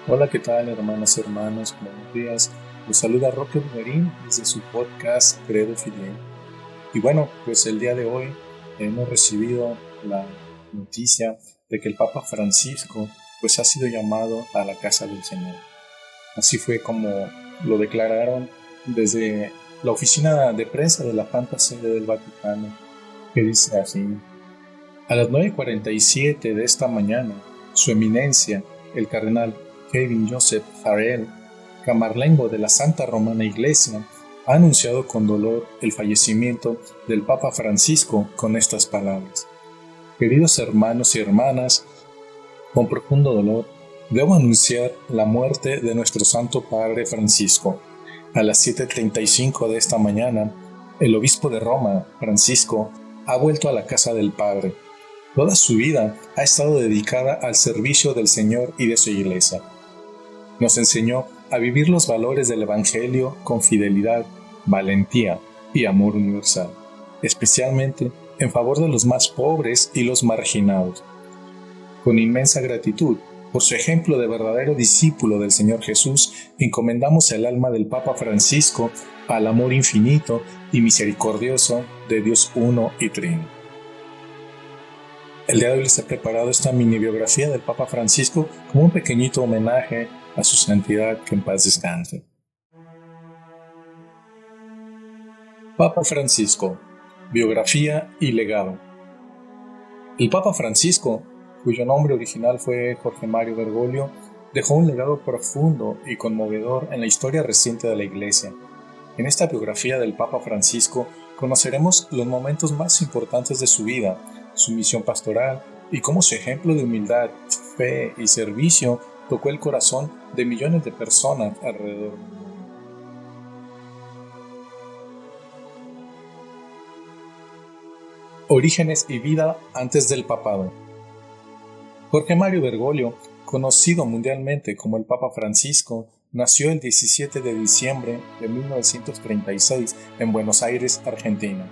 Hola, ¿qué tal, hermanas y hermanos? Buenos días. Los saluda Roque Bugarín desde su podcast Credo Fidei. Y bueno, pues el día de hoy hemos recibido la noticia de que el Papa Francisco pues ha sido llamado a la casa del Señor. Así fue como lo declararon desde la oficina de prensa de la Santa Sede del Vaticano, que dice así: a las 9:47 de esta mañana, Su Eminencia, el cardenal Kevin Joseph Farrell, camarlengo de la Santa Romana Iglesia, ha anunciado con dolor el fallecimiento del Papa Francisco con estas palabras: queridos hermanos y hermanas, con profundo dolor, debo anunciar la muerte de nuestro Santo Padre Francisco. A las 7:35 de esta mañana, el obispo de Roma, Francisco, ha vuelto a la casa del Padre. Toda su vida ha estado dedicada al servicio del Señor y de su Iglesia. Nos enseñó a vivir los valores del Evangelio con fidelidad, valentía y amor universal, especialmente en favor de los más pobres y los marginados. Con inmensa gratitud por su ejemplo de verdadero discípulo del Señor Jesús, encomendamos el alma del Papa Francisco al amor infinito y misericordioso de Dios uno y trino. El día de hoy les he preparado esta mini biografía del Papa Francisco como un pequeñito homenaje a su santidad, que en paz descanse. Papa Francisco, biografía y legado. El Papa Francisco, cuyo nombre original fue Jorge Mario Bergoglio, dejó un legado profundo y conmovedor en la historia reciente de la Iglesia. En esta biografía del Papa Francisco conoceremos los momentos más importantes de su vida, su misión pastoral y cómo su ejemplo de humildad, fe y servicio tocó el corazón de millones de personas alrededor del mundo. Orígenes y vida antes del papado. Jorge Mario Bergoglio, conocido mundialmente como el Papa Francisco, nació el 17 de diciembre de 1936 en Buenos Aires, Argentina.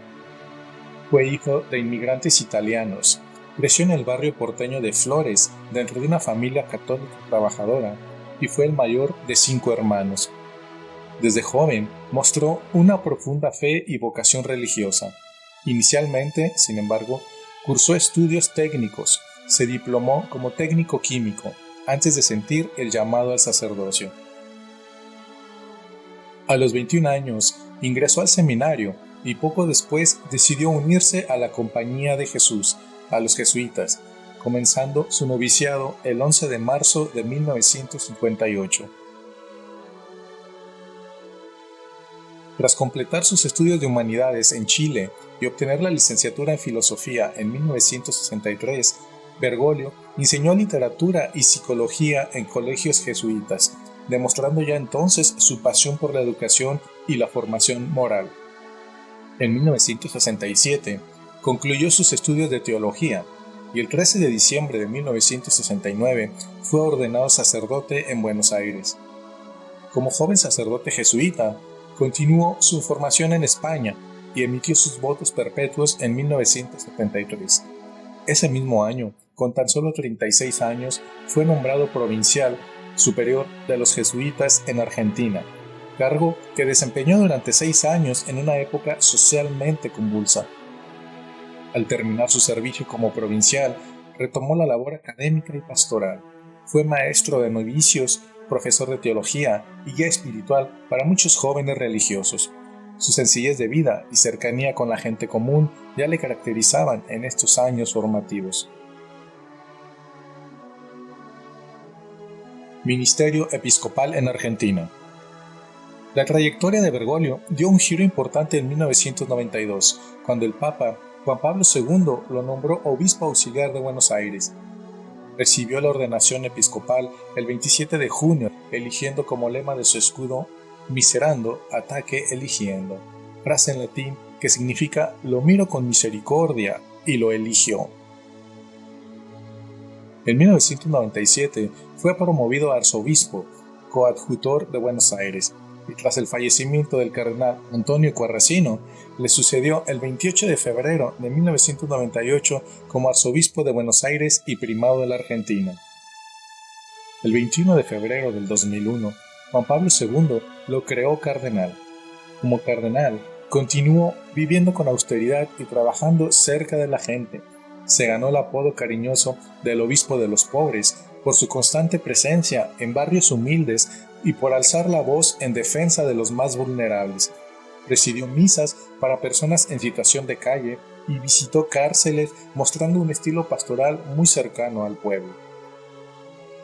Fue hijo de inmigrantes italianos. Creció en el barrio porteño de Flores, dentro de una familia católica trabajadora, y fue el mayor de 5 hermanos. Desde joven mostró una profunda fe y vocación religiosa. Inicialmente, sin embargo, cursó estudios técnicos, se diplomó como técnico químico, antes de sentir el llamado al sacerdocio. A los 21 años ingresó al seminario y poco después decidió unirse a la Compañía de Jesús, a los jesuitas, comenzando su noviciado el 11 de marzo de 1958. Tras completar sus estudios de humanidades en Chile y obtener la licenciatura en filosofía en 1963, Bergoglio enseñó literatura y psicología en colegios jesuitas, demostrando ya entonces su pasión por la educación y la formación moral. En 1967 concluyó sus estudios de teología y el 13 de diciembre de 1969 fue ordenado sacerdote en Buenos Aires. Como joven sacerdote jesuita, continuó su formación en España y emitió sus votos perpetuos en 1973. Ese mismo año, con tan solo 36 años, fue nombrado provincial superior de los jesuitas en Argentina, cargo que desempeñó durante 6 años en una época socialmente convulsa. Al terminar su servicio como provincial, retomó la labor académica y pastoral. Fue maestro de novicios, profesor de teología y guía espiritual para muchos jóvenes religiosos. Su sencillez de vida y cercanía con la gente común ya le caracterizaban en estos años formativos. Ministerio episcopal en Argentina. La trayectoria de Bergoglio dio un giro importante en 1992, cuando el Papa Juan Pablo II lo nombró obispo auxiliar de Buenos Aires. Recibió la ordenación episcopal el 27 de junio, eligiendo como lema de su escudo Miserando, ataque eligiendo, frase en latín que significa lo miro con misericordia y lo eligió. En 1997 fue promovido a arzobispo, coadjutor de Buenos Aires, y tras el fallecimiento del cardenal Antonio Quarracino, le sucedió el 28 de febrero de 1998 como arzobispo de Buenos Aires y primado de la Argentina. El 21 de febrero del 2001, Juan Pablo II lo creó cardenal. Como cardenal, continuó viviendo con austeridad y trabajando cerca de la gente. Se ganó el apodo cariñoso del obispo de los pobres por su constante presencia en barrios humildes y por alzar la voz en defensa de los más vulnerables. Presidió misas para personas en situación de calle y visitó cárceles mostrando un estilo pastoral muy cercano al pueblo.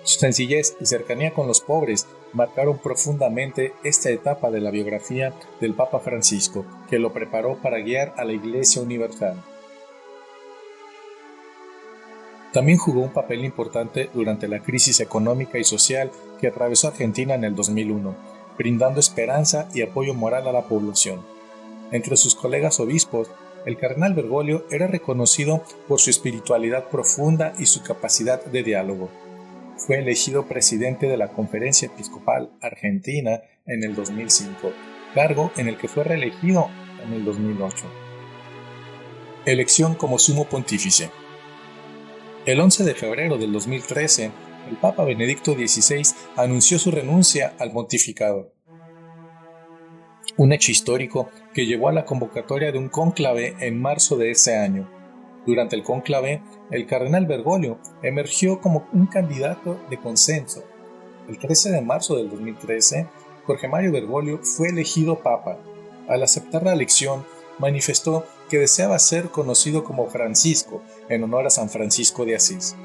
Su sencillez y cercanía con los pobres marcaron profundamente esta etapa de la biografía del Papa Francisco, que lo preparó para guiar a la Iglesia Universal. También jugó un papel importante durante la crisis económica y social que atravesó Argentina en el 2001, brindando esperanza y apoyo moral a la población. Entre sus colegas obispos, el cardenal Bergoglio era reconocido por su espiritualidad profunda y su capacidad de diálogo. Fue elegido presidente de la Conferencia Episcopal Argentina en el 2005, cargo en el que fue reelegido en el 2008. Elección como sumo pontífice. El 11 de febrero del 2013, el Papa Benedicto XVI anunció su renuncia al pontificado. Un hecho histórico que llevó a la convocatoria de un cónclave en marzo de ese año. Durante el cónclave, el cardenal Bergoglio emergió como un candidato de consenso. El 13 de marzo del 2013, Jorge Mario Bergoglio fue elegido papa. Al aceptar la elección, manifestó que deseaba ser conocido como Francisco, en honor a San Francisco de Asís.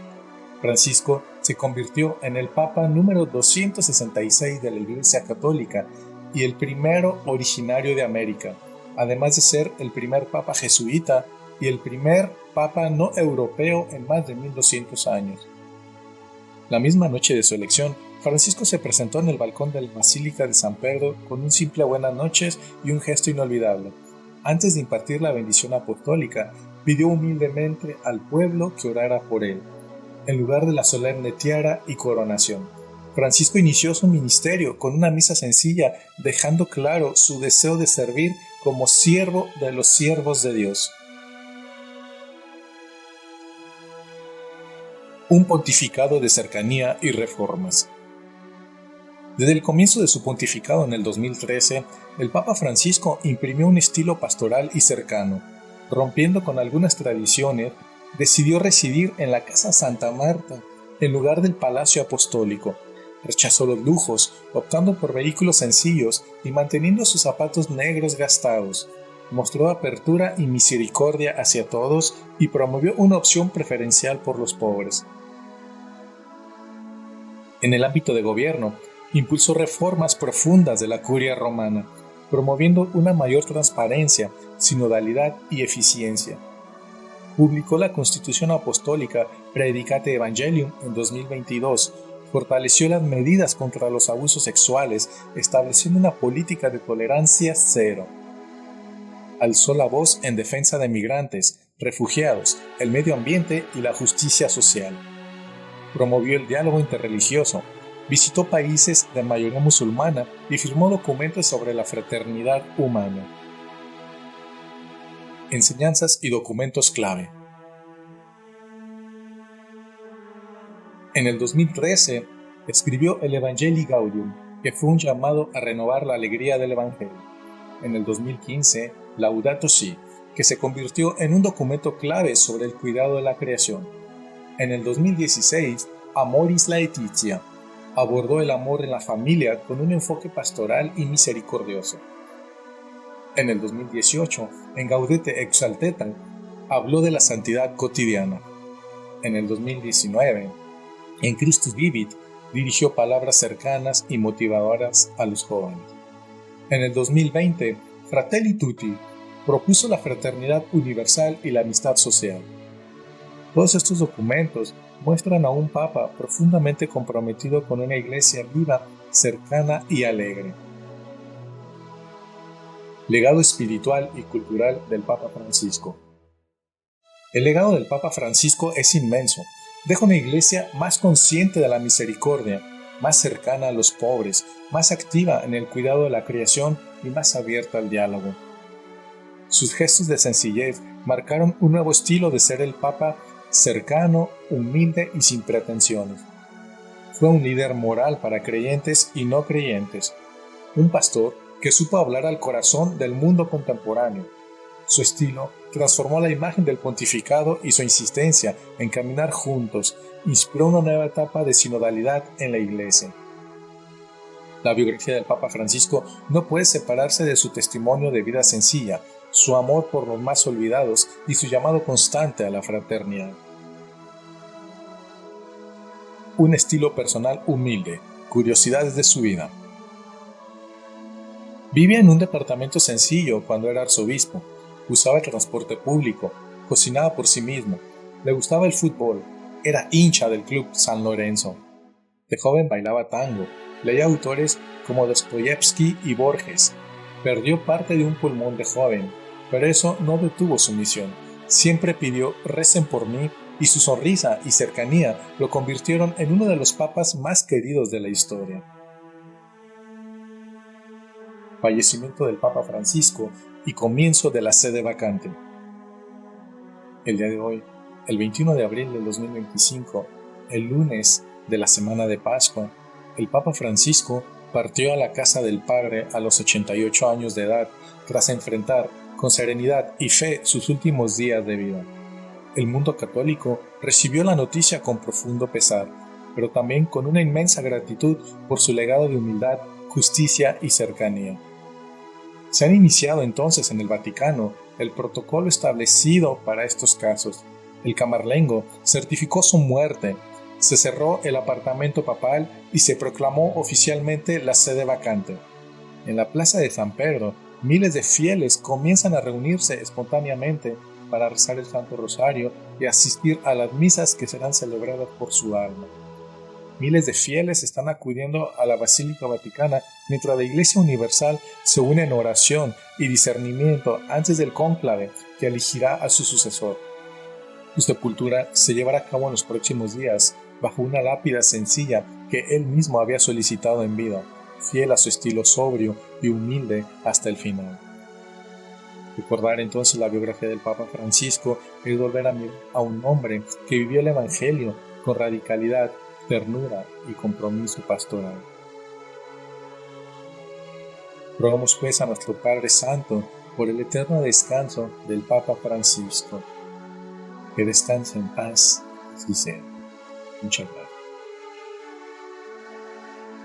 Francisco se convirtió en el papa número 266 de la Iglesia Católica y el primero originario de América, además de ser el primer papa jesuita y el primer papa no europeo en más de 1200 años. La misma noche de su elección, Francisco se presentó en el balcón de la Basílica de San Pedro con un simple buenas noches y un gesto inolvidable. Antes de impartir la bendición apostólica, pidió humildemente al pueblo que orara por él, en lugar de la solemne tiara y coronación. Francisco inició su ministerio con una misa sencilla, dejando claro su deseo de servir como siervo de los siervos de Dios. Un pontificado de cercanía y reformas. Desde el comienzo de su pontificado en el 2013, el Papa Francisco imprimió un estilo pastoral y cercano. Rompiendo con algunas tradiciones, decidió residir en la Casa Santa Marta, en lugar del Palacio Apostólico. Rechazó los lujos, optando por vehículos sencillos y manteniendo sus zapatos negros gastados. Mostró apertura y misericordia hacia todos y promovió una opción preferencial por los pobres. En el ámbito de gobierno, impulsó reformas profundas de la curia romana, promoviendo una mayor transparencia, sinodalidad y eficiencia. Publicó la Constitución Apostólica Praedicate Evangelium en 2022, fortaleció las medidas contra los abusos sexuales, estableciendo una política de tolerancia cero. Alzó la voz en defensa de migrantes, refugiados, el medio ambiente y la justicia social. Promovió el diálogo interreligioso, visitó países de mayoría musulmana y firmó documentos sobre la fraternidad humana. Enseñanzas y documentos clave. En el 2013, escribió el Evangelii Gaudium, que fue un llamado a renovar la alegría del Evangelio. En el 2015, Laudato Si, que se convirtió en un documento clave sobre el cuidado de la creación. En el 2016, Amoris Laetitia, abordó el amor en la familia con un enfoque pastoral y misericordioso. En el 2018, en Gaudete Exaltetam, habló de la santidad cotidiana. En el 2019, en Christus Vivit, dirigió palabras cercanas y motivadoras a los jóvenes. En el 2020, Fratelli Tutti propuso la fraternidad universal y la amistad social. Todos estos documentos muestran a un Papa profundamente comprometido con una iglesia viva, cercana y alegre. Legado espiritual y cultural del Papa Francisco. El legado del Papa Francisco es inmenso. Deja una iglesia más consciente de la misericordia, más cercana a los pobres, más activa en el cuidado de la creación y más abierta al diálogo. Sus gestos de sencillez marcaron un nuevo estilo de ser el Papa cercano, humilde y sin pretensiones. Fue un líder moral para creyentes y no creyentes, un pastor que supo hablar al corazón del mundo contemporáneo. Su estilo transformó la imagen del pontificado y su insistencia en caminar juntos inspiró una nueva etapa de sinodalidad en la Iglesia. La biografía del Papa Francisco no puede separarse de su testimonio de vida sencilla, su amor por los más olvidados y su llamado constante a la fraternidad. Un estilo personal humilde, curiosidades de su vida. Vivía en un departamento sencillo cuando era arzobispo, usaba el transporte público, cocinaba por sí mismo, le gustaba el fútbol, era hincha del club San Lorenzo. De joven bailaba tango, leía autores como Dostoyevsky y Borges. Perdió parte de un pulmón de joven, pero eso no detuvo su misión. Siempre pidió recen por mí y su sonrisa y cercanía lo convirtieron en uno de los papas más queridos de la historia. Fallecimiento del Papa Francisco y comienzo de la sede vacante. El día de hoy, el 21 de abril del 2025, el lunes de la semana de Pascua, el Papa Francisco partió a la casa del Padre a los 88 años de edad tras enfrentar con serenidad y fe sus últimos días de vida. El mundo católico recibió la noticia con profundo pesar, pero también con una inmensa gratitud por su legado de humildad, justicia y cercanía. Se han iniciado entonces en el Vaticano el protocolo establecido para estos casos. El camarlengo certificó su muerte, se cerró el apartamento papal y se proclamó oficialmente la sede vacante. En la plaza de San Pedro, miles de fieles comienzan a reunirse espontáneamente para rezar el Santo Rosario y asistir a las misas que serán celebradas por su alma. Miles de fieles están acudiendo a la Basílica Vaticana mientras la Iglesia Universal se une en oración y discernimiento antes del cónclave que elegirá a su sucesor. Su sepultura se llevará a cabo en los próximos días bajo una lápida sencilla que él mismo había solicitado en vida, fiel a su estilo sobrio y humilde hasta el final. Recordar entonces la biografía del Papa Francisco es volver a mirar a un hombre que vivió el Evangelio con radicalidad, ternura y compromiso pastoral. Rogamos pues a nuestro Padre Santo por el eterno descanso del Papa Francisco. Que descanse en paz, así sea. Muchas gracias.